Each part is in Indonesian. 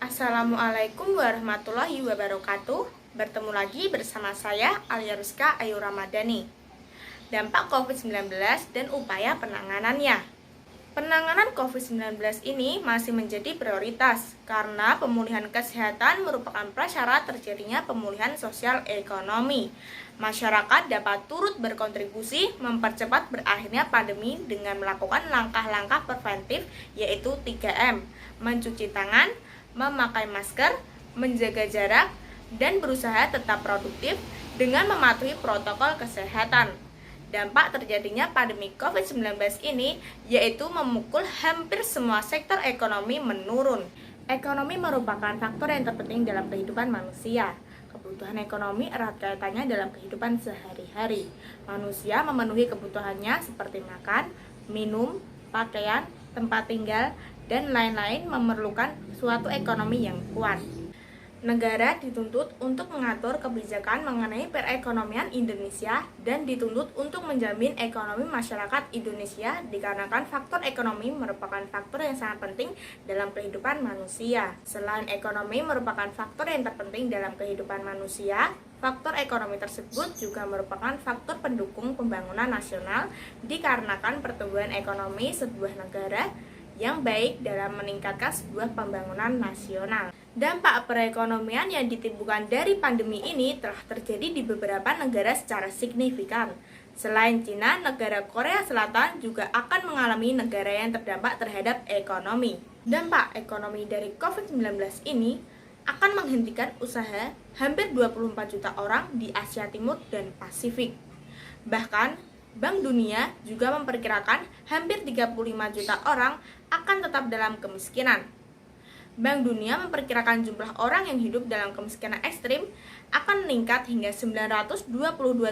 Assalamualaikum warahmatullahi wabarakatuh. Bertemu lagi bersama saya Alia Rizka Ayu Ramadhani. Dampak COVID-19 dan upaya penanganannya. Penanganan COVID-19 ini masih menjadi prioritas karena pemulihan kesehatan merupakan prasyarat terjadinya pemulihan sosial ekonomi. Masyarakat dapat turut berkontribusi mempercepat berakhirnya pandemi dengan melakukan langkah-langkah preventif yaitu 3M, mencuci tangan, memakai masker, menjaga jarak, dan berusaha tetap produktif dengan mematuhi protokol kesehatan. Dampak terjadinya pandemi COVID-19 ini yaitu memukul hampir semua sektor ekonomi menurun. Ekonomi merupakan faktor yang terpenting dalam kehidupan manusia. Kebutuhan ekonomi erat kaitannya dalam kehidupan sehari-hari. Manusia memenuhi kebutuhannya seperti makan, minum, pakaian, tempat tinggal, dan lain-lain memerlukan suatu ekonomi yang kuat. Negara dituntut untuk mengatur kebijakan mengenai perekonomian Indonesia dan dituntut untuk menjamin ekonomi masyarakat Indonesia dikarenakan faktor ekonomi merupakan faktor yang sangat penting dalam kehidupan manusia. Selain ekonomi merupakan faktor yang terpenting dalam kehidupan manusia, faktor ekonomi tersebut juga merupakan faktor pendukung pembangunan nasional dikarenakan pertumbuhan ekonomi sebuah negara yang baik dalam meningkatkan sebuah pembangunan nasional. Dampak perekonomian yang ditimbulkan dari pandemi ini telah terjadi di beberapa negara secara signifikan. Selain Cina, negara Korea Selatan juga akan mengalami negara yang terdampak terhadap ekonomi. Dampak ekonomi dari COVID-19 ini akan menghentikan usaha hampir 24 juta orang di Asia Timur dan Pasifik. Bahkan Bank Dunia juga memperkirakan hampir 35 juta orang akan tetap dalam kemiskinan. Bank Dunia memperkirakan jumlah orang yang hidup dalam kemiskinan ekstrim akan meningkat hingga 922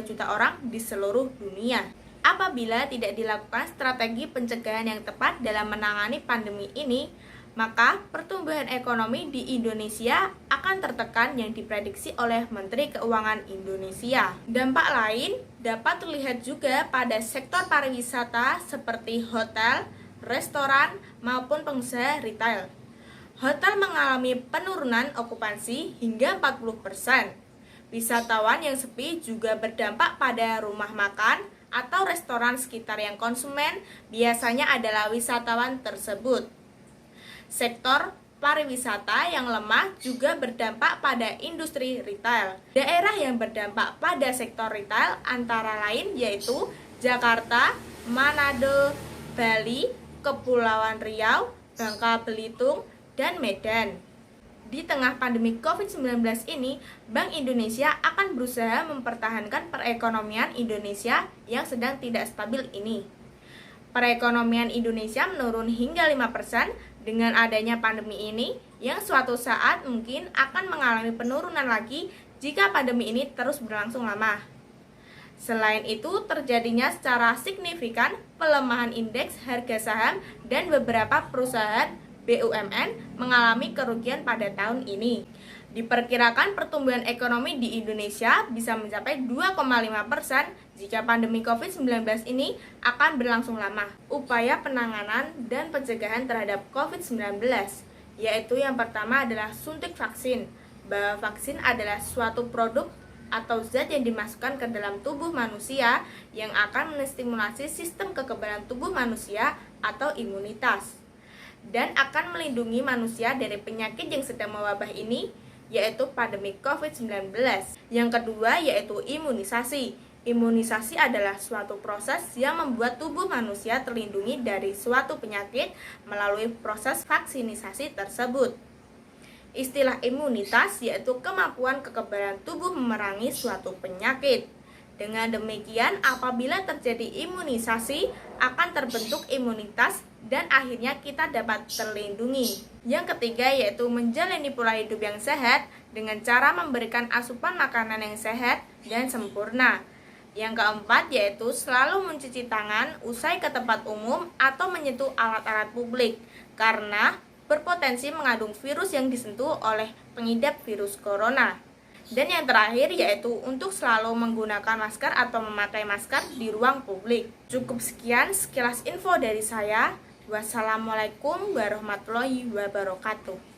juta orang di seluruh dunia. Apabila tidak dilakukan strategi pencegahan yang tepat dalam menangani pandemi ini, maka pertumbuhan ekonomi di Indonesia akan tertekan yang diprediksi oleh Menteri Keuangan Indonesia. Dampak lain dapat terlihat juga pada sektor pariwisata seperti hotel, restoran, maupun pengusaha retail. Hotel mengalami penurunan okupansi hingga 40%. Wisatawan yang sepi juga berdampak pada rumah makan atau restoran sekitar yang konsumen biasanya adalah wisatawan tersebut. Sektor pariwisata yang lemah juga berdampak pada industri retail. Daerah yang berdampak pada sektor retail antara lain yaitu Jakarta, Manado, Bali, Kepulauan Riau, Bangka Belitung, dan Medan. Di tengah pandemi COVID-19 ini, Bank Indonesia akan berusaha mempertahankan perekonomian Indonesia yang sedang tidak stabil ini. Perekonomian Indonesia menurun hingga 5% dengan adanya pandemi ini yang suatu saat mungkin akan mengalami penurunan lagi jika pandemi ini terus berlangsung lama. Selain itu, terjadinya secara signifikan pelemahan indeks harga saham dan beberapa perusahaan BUMN mengalami kerugian pada tahun ini. Diperkirakan pertumbuhan ekonomi di Indonesia bisa mencapai 2,5% jika pandemi COVID-19 ini akan berlangsung lama. Upaya penanganan dan pencegahan terhadap COVID-19 yaitu yang pertama adalah suntik vaksin. Bahwa vaksin adalah suatu produk atau zat yang dimasukkan ke dalam tubuh manusia yang akan menstimulasi sistem kekebalan tubuh manusia atau imunitas dan akan melindungi manusia dari penyakit yang sedang mewabah ini, yaitu pandemi COVID-19. Yang kedua yaitu imunisasi. Imunisasi adalah suatu proses yang membuat tubuh manusia terlindungi dari suatu penyakit melalui proses vaksinisasi tersebut. Istilah imunitas yaitu kemampuan kekebalan tubuh memerangi suatu penyakit. Dengan demikian, apabila terjadi imunisasi, akan terbentuk imunitas dan akhirnya kita dapat terlindungi. Yang ketiga yaitu menjalani pola hidup yang sehat dengan cara memberikan asupan makanan yang sehat dan sempurna. Yang keempat yaitu selalu mencuci tangan usai ke tempat umum atau menyentuh alat-alat publik karena berpotensi mengandung virus yang disentuh oleh pengidap virus corona. Dan yang terakhir yaitu untuk selalu menggunakan masker atau memakai masker di ruang publik. Cukup sekian sekilas info dari saya. Wassalamualaikum warahmatullahi wabarakatuh.